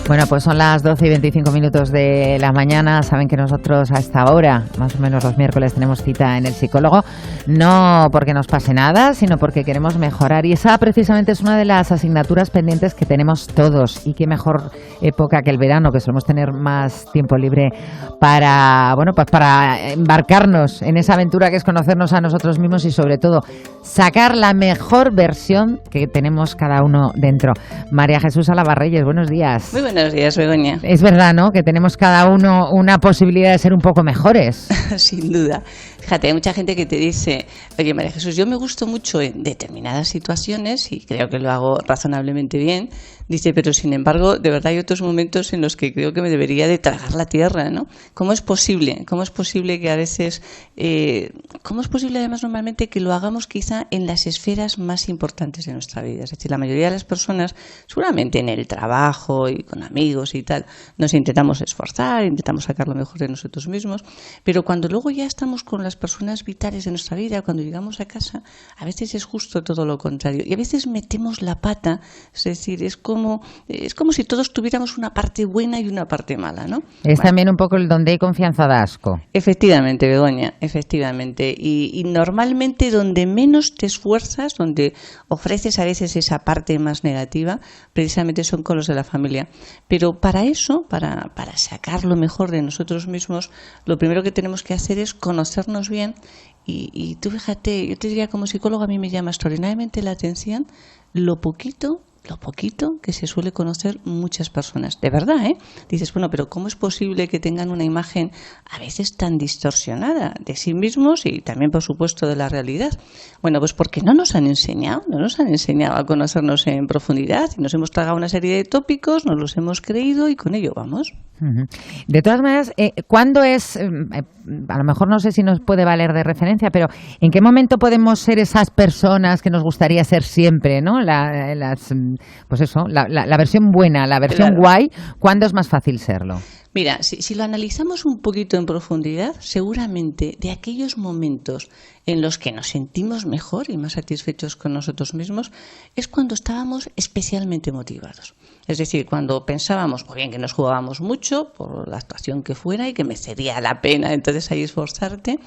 Bueno, pues son las 12 y 25 minutos de la mañana. Saben que nosotros a esta hora, más o menos los miércoles, tenemos cita en el psicólogo. No porque nos pase nada, sino porque queremos mejorar. Y esa precisamente es una de las asignaturas pendientes que tenemos todos. Y qué mejor época que el verano, que solemos tener más tiempo libre para, bueno, pues para embarcarnos en esa aventura que es conocernos a nosotros mismos y sobre todo sacar la mejor versión que tenemos cada uno dentro. María Jesús Alabarreyes, buenos días. Muy buenos días, Begoña. Es verdad, ¿no?, que tenemos cada uno una posibilidad de ser un poco mejores. Sin duda. Fíjate, hay mucha gente que te dice, oye, María Jesús, yo me gusto mucho en determinadas situaciones y creo que lo hago razonablemente bien. Dice, pero sin embargo, de verdad hay otros momentos en los que creo que me debería de tragar la tierra, ¿no? ¿Cómo es posible? ¿Cómo es posible que a veces, cómo es posible además normalmente que lo hagamos quizá en las esferas más importantes de nuestra vida? Es decir, la mayoría de las personas, seguramente en el trabajo y con amigos y tal, nos intentamos esforzar, intentamos sacar lo mejor de nosotros mismos, pero cuando luego ya estamos con las personas vitales de nuestra vida, cuando llegamos a casa, a veces es justo todo lo contrario. Y a veces metemos la pata, es decir, es como si todos tuviéramos una parte buena y una parte mala, ¿no? Es también un poco el donde hay confianza da asco. Efectivamente, Begoña, efectivamente. Y normalmente donde menos te esfuerzas, donde ofreces a veces esa parte más negativa, precisamente son con los de la familia. Pero para eso, para sacar lo mejor de nosotros mismos, lo primero que tenemos que hacer es conocernos bien. Y tú fíjate, yo te diría como psicólogo, a mí me llama extraordinariamente la atención lo poquito que se suele conocer muchas personas. De verdad, ¿eh? Dices, bueno, pero ¿cómo es posible que tengan una imagen a veces tan distorsionada de sí mismos y también, por supuesto, de la realidad? Bueno, pues porque no nos han enseñado a conocernos en profundidad y nos hemos tragado una serie de tópicos, nos los hemos creído y con ello vamos. De todas maneras, ¿cuándo es, a lo mejor no sé si nos puede valer de referencia, pero ¿en qué momento podemos ser esas personas que nos gustaría ser siempre, ¿no? Pues eso, la versión buena, la versión Claro. guay, ¿cuándo es más fácil serlo? Mira, si lo analizamos un poquito en profundidad, seguramente de aquellos momentos en los que nos sentimos mejor y más satisfechos con nosotros mismos es cuando estábamos especialmente motivados. Es decir, cuando pensábamos, o bien que nos jugábamos mucho por la actuación que fuera y que merecía la pena entonces ahí esforzarte,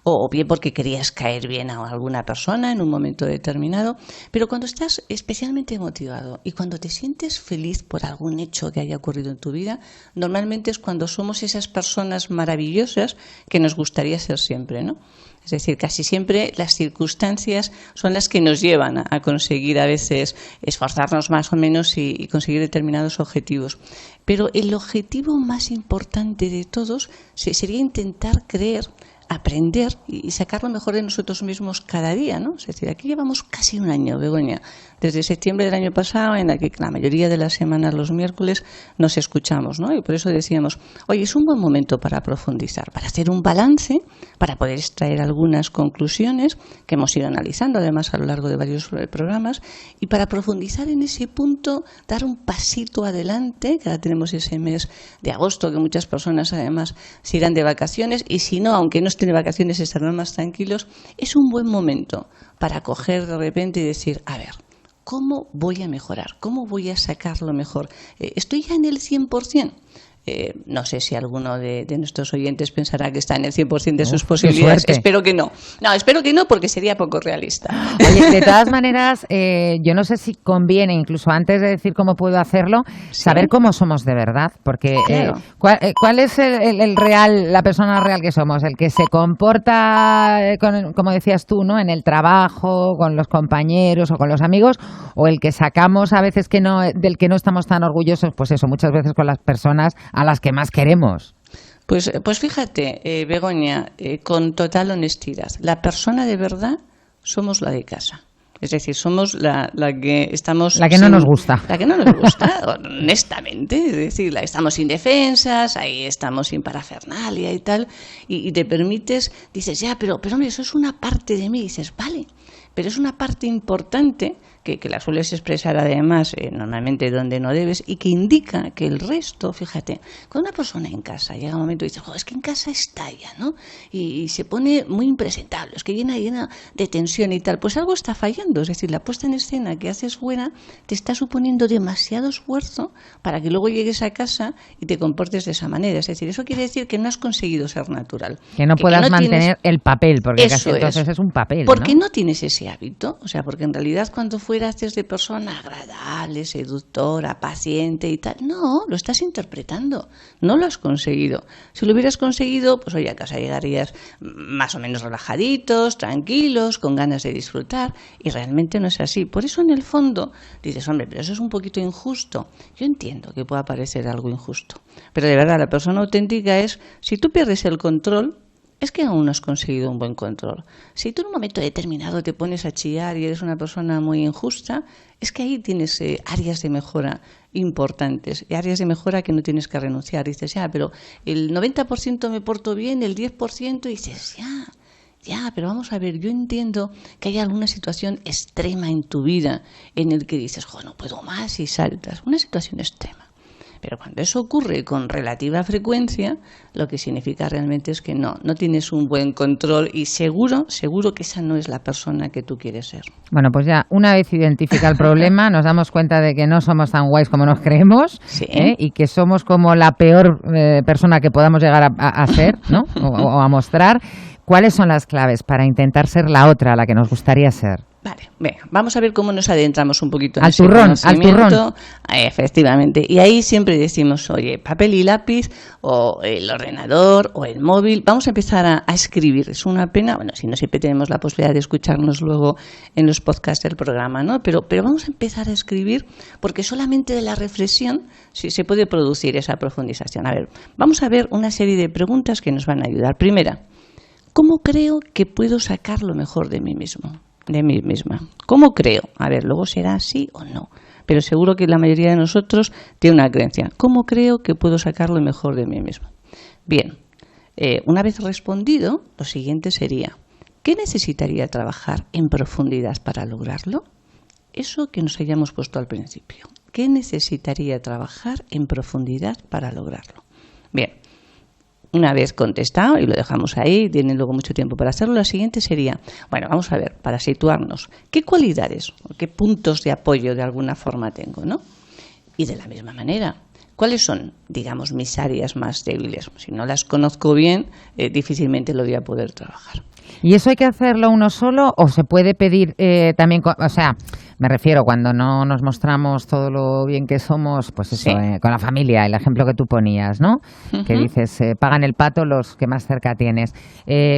o bien porque querías caer bien a alguna persona en un momento determinado, pero cuando estás especialmente motivado y cuando te sientes feliz por algún hecho que haya ocurrido en tu vida, normalmente es cuando somos esas personas maravillosas que nos gustaría ser siempre, ¿no? Es decir, casi siempre las circunstancias son las que nos llevan a conseguir a veces esforzarnos más o menos y conseguir determinados objetivos. Pero el objetivo más importante de todos sería intentar creer, aprender y sacar lo mejor de nosotros mismos cada día, ¿no? Es decir, aquí llevamos casi un año, Begoña, desde septiembre del año pasado, en la que la mayoría de las semanas, los miércoles, nos escuchamos, ¿no? Y por eso decíamos, oye, es un buen momento para profundizar, para hacer un balance, para poder extraer algunas conclusiones que hemos ido analizando, además, a lo largo de varios programas, y para profundizar en ese punto, dar un pasito adelante, que ahora tenemos ese mes de agosto, que muchas personas, además, se irán de vacaciones, y si no, aunque no estén de vacaciones, estarán más tranquilos, es un buen momento para coger de repente y decir, a ver, ¿cómo voy a mejorar? ¿Cómo voy a sacar lo mejor? ¿Estoy ya en el 100%? No sé si alguno de nuestros oyentes pensará que está en el 100% de sus posibilidades. Espero que no. No, espero que no, porque sería poco realista. Oye, de todas maneras, yo no sé si conviene, incluso antes de decir cómo puedo hacerlo, saber cómo somos de verdad. Porque Claro. ¿cuál es el real, la persona real que somos? ¿El que se comporta, como decías tú, ¿no?, en el trabajo, con los compañeros o con los amigos? ¿O el que sacamos a veces del que no estamos tan orgullosos? Pues eso, muchas veces con las personas a las que más queremos. Pues fíjate, Begoña, con total honestidad, la persona de verdad somos la de casa. Es decir, somos la que estamos... La que no nos gusta. La que no nos gusta, honestamente. Es decir, estamos indefensas, ahí estamos sin parafernalia y tal, y te permites, dices, ya, pero hombre, eso es una parte de mí. Y dices, vale, pero es una parte importante que la sueles expresar además normalmente donde no debes y que indica que el resto, fíjate, cuando una persona en casa llega un momento y dice, es que en casa estalla, ¿no? Y se pone muy impresentable, es que llena de tensión y tal, pues algo está fallando, es decir, la puesta en escena que haces fuera te está suponiendo demasiado esfuerzo para que luego llegues a casa y te comportes de esa manera, es decir, eso quiere decir que no has conseguido ser natural. Que no puedas mantener el papel, porque casi entonces es un papel, porque ¿no? No tienes ese hábito, o sea, porque en realidad cuando fuera haces de persona agradable, seductora, paciente y tal, no, lo estás interpretando, no lo has conseguido. Si lo hubieras conseguido, pues oye, a casa llegarías más o menos relajaditos, tranquilos, con ganas de disfrutar, y realmente no es así. Por eso en el fondo dices, hombre, pero eso es un poquito injusto. Yo entiendo que pueda parecer algo injusto, pero de verdad la persona auténtica es, si tú pierdes el control, es que aún no has conseguido un buen control. Si tú en un momento determinado te pones a chillar y eres una persona muy injusta, es que ahí tienes áreas de mejora importantes y áreas de mejora que no tienes que renunciar. Dices, ya, pero el 90% me porto bien, el 10%, y dices, ya, pero vamos a ver, yo entiendo que hay alguna situación extrema en tu vida en el que dices, no puedo más y saltas. Una situación extrema. Pero cuando eso ocurre con relativa frecuencia, lo que significa realmente es que no tienes un buen control y seguro que esa no es la persona que tú quieres ser. Bueno, pues ya una vez identifica el problema, nos damos cuenta de que no somos tan guays como nos creemos, sí. Y que somos como la peor persona que podamos llegar a ser, ¿no? o a mostrar. ¿Cuáles son las claves para intentar ser la otra, la que nos gustaría ser? Vale, venga, vamos a ver cómo nos adentramos un poquito en al ese turrón. Efectivamente. Y ahí siempre decimos, oye, papel y lápiz, o el ordenador, o el móvil. Vamos a empezar a escribir. Es una pena, bueno, si no siempre tenemos la posibilidad de escucharnos luego en los podcasts del programa, ¿no? Pero vamos a empezar a escribir, porque solamente de la reflexión sí se puede producir esa profundización. A ver, vamos a ver una serie de preguntas que nos van a ayudar. Primera, ¿cómo creo que puedo sacar lo mejor de mí mismo? De mí misma. ¿Cómo creo? A ver, luego será así o no. Pero seguro que la mayoría de nosotros tiene una creencia. ¿Cómo creo que puedo sacar lo mejor de mí mismo? Bien, una vez respondido, lo siguiente sería, ¿qué necesitaría trabajar en profundidad para lograrlo? Eso que nos hayamos puesto al principio. ¿Qué necesitaría trabajar en profundidad para lograrlo? Bien. Una vez contestado, y lo dejamos ahí, tienen luego mucho tiempo para hacerlo, la siguiente sería, bueno, vamos a ver, para situarnos, ¿qué cualidades o qué puntos de apoyo de alguna forma tengo, ¿no? Y de la misma manera, ¿cuáles son, digamos, mis áreas más débiles? Si no las conozco bien, difícilmente lo voy a poder trabajar. ¿Y eso hay que hacerlo uno solo o se puede pedir también, o sea, me refiero cuando no nos mostramos todo lo bien que somos, pues eso, sí. Con la familia, el ejemplo que tú ponías, ¿no? Uh-huh. Que dices, pagan el pato los que más cerca tienes.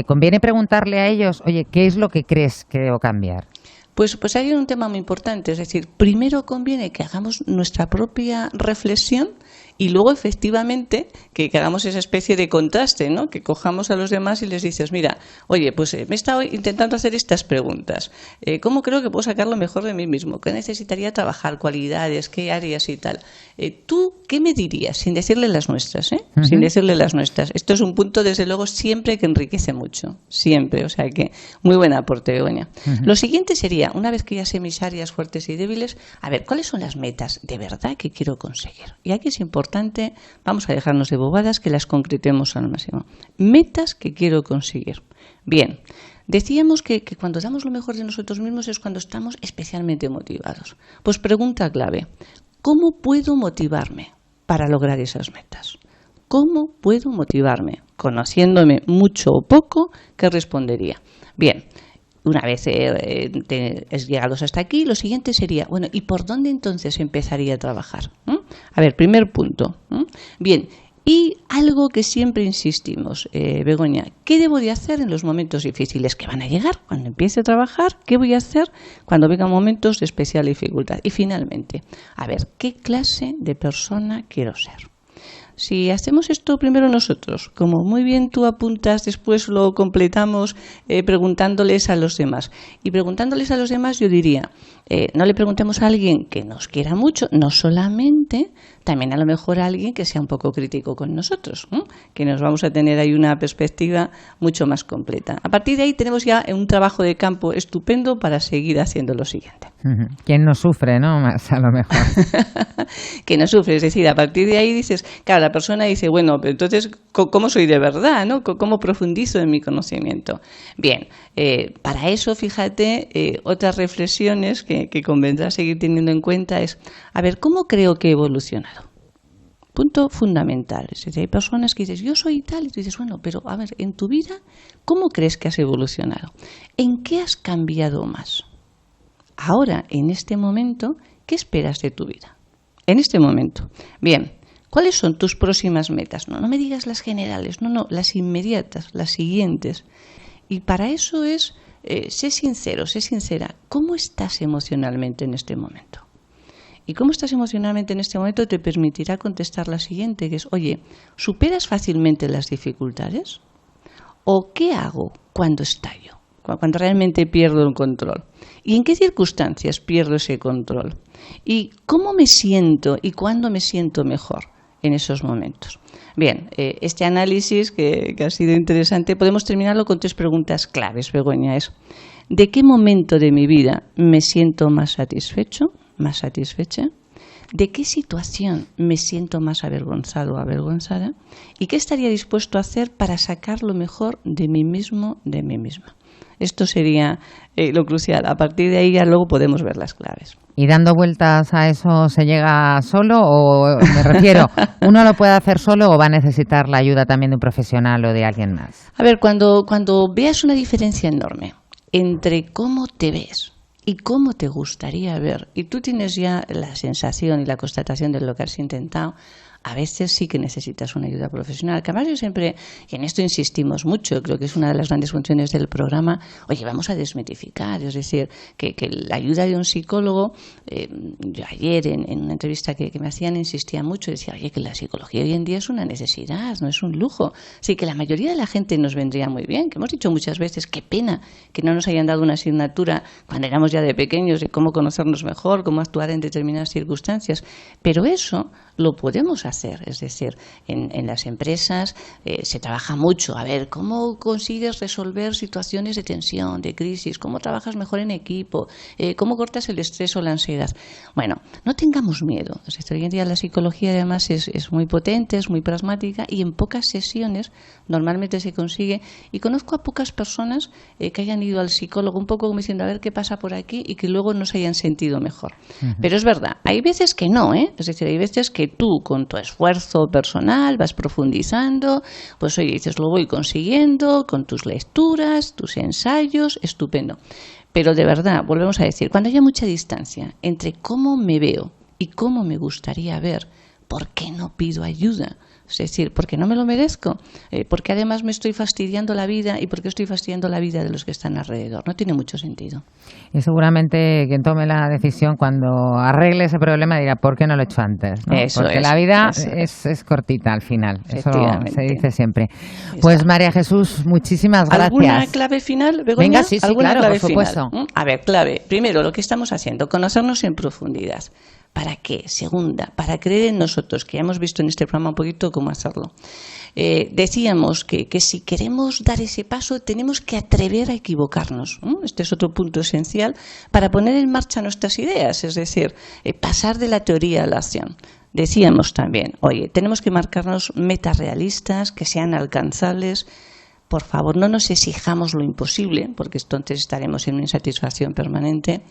¿Conviene preguntarle a ellos, oye, qué es lo que crees que debo cambiar? Pues hay un tema muy importante, es decir, primero conviene que hagamos nuestra propia reflexión y luego efectivamente que hagamos esa especie de contraste, ¿no? Que cojamos a los demás y les dices, mira, oye, pues me he estado intentando hacer estas preguntas. ¿Cómo creo que puedo sacar lo mejor de mí mismo? ¿Qué necesitaría trabajar? ¿Cualidades? ¿Qué áreas y tal? ¿Tú qué me dirías? Sin decirle las nuestras, Uh-huh. Sin decirle las nuestras. Esto es un punto, desde luego, siempre que enriquece mucho. Siempre. O sea que muy buen aporte, Begoña. Uh-huh. Lo siguiente sería, una vez que ya sé mis áreas fuertes y débiles, a ver, ¿cuáles son las metas de verdad que quiero conseguir? Y aquí es importante, vamos a dejarnos de bobadas, que las concretemos al máximo. Metas que quiero conseguir. Bien, decíamos que cuando damos lo mejor de nosotros mismos es cuando estamos especialmente motivados. Pues pregunta clave, ¿cómo puedo motivarme para lograr esas metas? ¿Cómo puedo motivarme? Conociéndome mucho o poco, ¿qué respondería? Bien, una vez llegados hasta aquí, lo siguiente sería, bueno, ¿y por dónde entonces empezaría a trabajar? A ver, primer punto. Bien, y algo que siempre insistimos, Begoña, ¿qué debo de hacer en los momentos difíciles que van a llegar? Cuando empiece a trabajar, ¿qué voy a hacer cuando vengan momentos de especial dificultad? Y finalmente, a ver, ¿qué clase de persona quiero ser? si hacemos esto primero nosotros, como muy bien tú apuntas, después lo completamos preguntándoles a los demás. Y preguntándoles a los demás yo diría, no le preguntemos a alguien que nos quiera mucho, no solamente, también a lo mejor a alguien que sea un poco crítico con nosotros, que nos vamos a tener ahí una perspectiva mucho más completa. A partir de ahí tenemos ya un trabajo de campo estupendo para seguir haciendo lo siguiente. ¿Quién no sufre, no? Más a lo mejor. Que no sufre, es decir, a partir de ahí dices, claro, la persona dice, bueno, pero entonces, ¿cómo soy de verdad, no? ¿Cómo profundizo en mi conocimiento? Bien, para eso, fíjate, otras reflexiones que convendrá seguir teniendo en cuenta es, a ver, ¿cómo creo que he evolucionado? Punto fundamental. Es decir, hay personas que dices, yo soy tal, y tú dices, bueno, pero a ver, en tu vida, ¿cómo crees que has evolucionado? ¿En qué has cambiado más? Ahora, en este momento, ¿qué esperas de tu vida? En este momento. Bien, ¿cuáles son tus próximas metas? No me digas las generales, no, las inmediatas, las siguientes. Y para eso es, sé sincero, sé sincera, ¿cómo estás emocionalmente en este momento? Y cómo estás emocionalmente en este momento te permitirá contestar la siguiente, que es, oye, ¿superas fácilmente las dificultades? ¿O qué hago cuando estallo? Cuando realmente pierdo el control. ¿Y en qué circunstancias pierdo ese control? ¿Y cómo me siento y cuándo me siento mejor en esos momentos? Bien, este análisis que ha sido interesante, podemos terminarlo con 3 preguntas claves, Begoña. Es, ¿de qué momento de mi vida me siento más satisfecho, más satisfecha? ¿De qué situación me siento más avergonzado o avergonzada? ¿Y qué estaría dispuesto a hacer para sacar lo mejor de mí mismo, de mí misma? Esto sería lo crucial. A partir de ahí ya luego podemos ver las claves. ¿Y dando vueltas a eso se llega solo? O me refiero, ¿uno lo puede hacer solo o va a necesitar la ayuda también de un profesional o de alguien más? A ver, cuando veas una diferencia enorme entre cómo te ves y cómo te gustaría ver, y tú tienes ya la sensación y la constatación de lo que has intentado, a veces sí que necesitas una ayuda profesional. Que además yo siempre, y en esto insistimos mucho, creo que es una de las grandes funciones del programa, oye, vamos a desmitificar, es decir, que la ayuda de un psicólogo, yo ayer en una entrevista que me hacían insistía mucho, decía, oye, que la psicología hoy en día es una necesidad, no es un lujo. Así que la mayoría de la gente nos vendría muy bien, que hemos dicho muchas veces, qué pena que no nos hayan dado una asignatura cuando éramos ya de pequeños de cómo conocernos mejor, cómo actuar en determinadas circunstancias, pero eso lo podemos hacer, es decir, en las empresas se trabaja mucho, a ver, ¿cómo consigues resolver situaciones de tensión, de crisis? ¿Cómo trabajas mejor en equipo? ¿Cómo cortas el estrés o la ansiedad? Bueno, no tengamos miedo, es decir, hoy en día la psicología además es muy potente, es muy pragmática y en pocas sesiones normalmente se consigue, y conozco a pocas personas que hayan ido al psicólogo un poco como diciendo, a ver qué pasa por aquí y que luego no se hayan sentido mejor. Pero es verdad, hay veces que no, es decir, hay veces que tú con tu esfuerzo personal vas profundizando, pues oye, dices, lo voy consiguiendo con tus lecturas, tus ensayos, estupendo. Pero de verdad, volvemos a decir, cuando haya mucha distancia entre cómo me veo y cómo me gustaría ver, ¿por qué no pido ayuda? Es decir, porque no me lo merezco, porque además me estoy fastidiando la vida y porque estoy fastidiando la vida de los que están alrededor. No tiene mucho sentido. Y seguramente quien tome la decisión cuando arregle ese problema dirá, ¿por qué no lo he hecho antes? ¿No? Porque la vida es cortita al final, eso se dice siempre. Pues María Jesús, muchísimas gracias. ¿Alguna clave final, Begoña? Venga, sí, claro, clave por supuesto. Final? A ver, clave. Primero, lo que estamos haciendo, conocernos en profundidad. ¿Para qué? Segunda, para creer en nosotros, que ya hemos visto en este programa un poquito cómo hacerlo. Decíamos que si queremos dar ese paso tenemos que atrever a equivocarnos. Este es otro punto esencial para poner en marcha nuestras ideas, es decir, pasar de la teoría a la acción. Decíamos también, oye, tenemos que marcarnos metas realistas, que sean alcanzables. Por favor, no nos exijamos lo imposible, porque entonces estaremos en una insatisfacción permanente.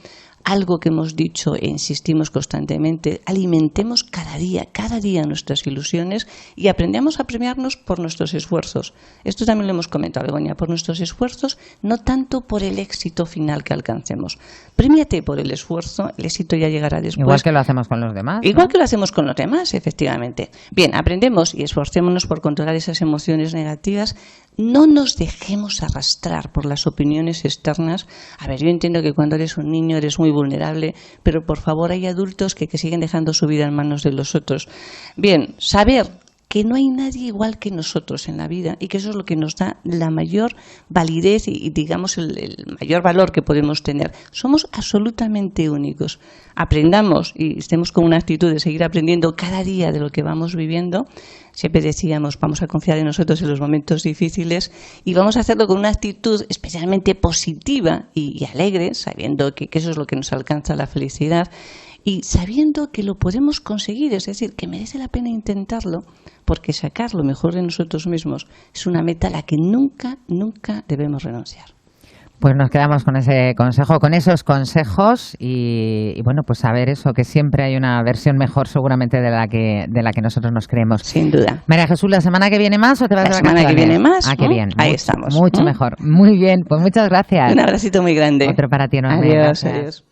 Algo que hemos dicho e insistimos constantemente, alimentemos cada día nuestras ilusiones y aprendamos a premiarnos por nuestros esfuerzos. Esto también lo hemos comentado, Begoña, por nuestros esfuerzos, no tanto por el éxito final que alcancemos. Premiate por el esfuerzo, el éxito ya llegará después. Igual que lo hacemos con los demás. Igual que lo hacemos con los demás, efectivamente. Bien, aprendemos y esforcémonos por controlar esas emociones negativas. No nos dejemos arrastrar por las opiniones externas. A ver, yo entiendo que cuando eres un niño eres muy vulnerable, pero por favor hay adultos que siguen dejando su vida en manos de los otros. Bien, saber que no hay nadie igual que nosotros en la vida y que eso es lo que nos da la mayor validez y digamos, el mayor valor que podemos tener. Somos absolutamente únicos. Aprendamos y estemos con una actitud de seguir aprendiendo cada día de lo que vamos viviendo. Siempre decíamos, vamos a confiar en nosotros en los momentos difíciles y vamos a hacerlo con una actitud especialmente positiva y alegre, sabiendo que eso es lo que nos alcanza la felicidad y sabiendo que lo podemos conseguir, es decir, que merece la pena intentarlo, porque sacar lo mejor de nosotros mismos es una meta a la que nunca, nunca debemos renunciar. Pues nos quedamos con ese consejo, con esos consejos y bueno, pues saber eso, que siempre hay una versión mejor seguramente de la que nosotros nos creemos. Sin duda. María Jesús, ¿la semana que viene más o te vas de vacaciones? La semana que viene más. Ah, qué bien. Ahí estamos. Mucho mejor. Muy bien, pues muchas gracias. Un abracito muy grande. Otro para ti enorme. Adiós, Gracias. adiós.